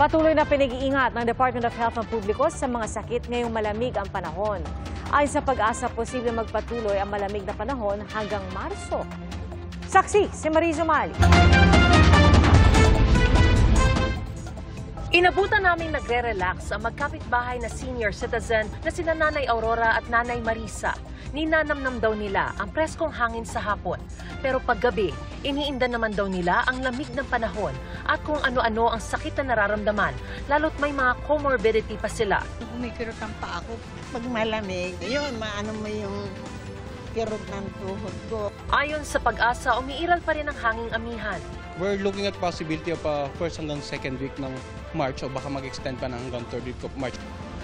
Patuloy na pinag-iingat ng Department of Health ang publiko sa mga sakit ngayong malamig ang panahon. Ayon sa Pag-asa, posible magpatuloy ang malamig na panahon hanggang Marso. Saksi si Mariz Umali. Inabutan naming nagre-relax ang magkapitbahay na senior citizen na sina Nanay Aurora at Nanay Marisa. Ninanamnam daw nila ang preskong hangin sa hapon. Pero paggabi, iniinda naman daw nila ang lamig ng panahon at kung ano-ano ang sakit na nararamdaman, lalo't may mga comorbidity pa sila. Kumikirot ang paa ko pag malamig. Yun, maano mo yung kirot ng tuhod ko. Ayon sa Pag-asa, umiiral pa rin ang hanging amihan. We're looking at possibility of first hanggang second week ng March o baka mag-extend pa na hanggang third week of March.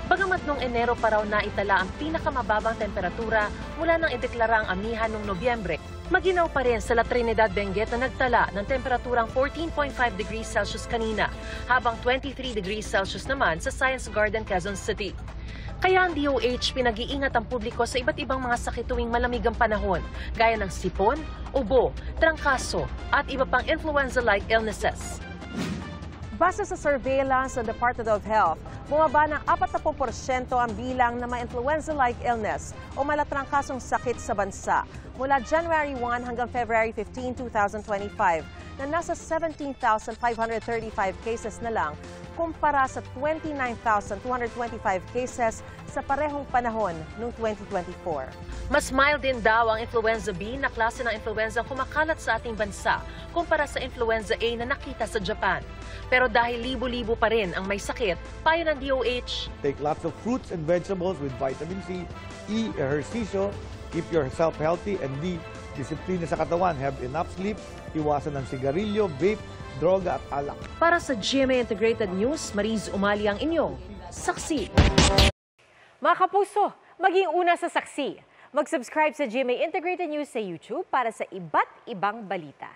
Bagamat noong Enero pa raw naitala ang pinakamababang temperatura mula nang ideklara ang amihan noong Nobyembre, maginaw pa rin sa La Trinidad, Benguet na nagtala ng temperaturang 14.5 degrees Celsius kanina, habang 23 degrees Celsius naman sa Science Garden, Quezon City. Kaya ang DOH pinag-iingat ang publiko sa iba't ibang mga sakit tuwing malamig ang panahon, gaya ng sipon, ubo, trangkaso at iba pang influenza-like illnesses. Base sa surveillance ng Department of Health, bumaba ng 40% ang bilang ng mga influenza-like illness o malatrangkasong sakit sa bansa mula January 1 hanggang February 15, 2025 na nasa 17,535 cases na lang kumpara sa 29,225 cases sa parehong panahon noong 2024. Mas mild din daw ang influenza B na klase ng influenza kumakalat sa ating bansa kumpara sa influenza A na nakita sa Japan. Pero dahil libo-libo pa rin ang may sakit, payo ng DOH. Take lots of fruits and vegetables with vitamin C, E, ehersisyo, keep yourself healthy, and D, disiplina sa katawan, have enough sleep, iwasan ng sigarilyo, vape, droga at alak. Para sa GMA Integrated News, Mariz Umali ang inyong saksi. Mga kapuso, maging una sa saksi. Mag-subscribe sa GMA Integrated News sa YouTube para sa iba't ibang balita.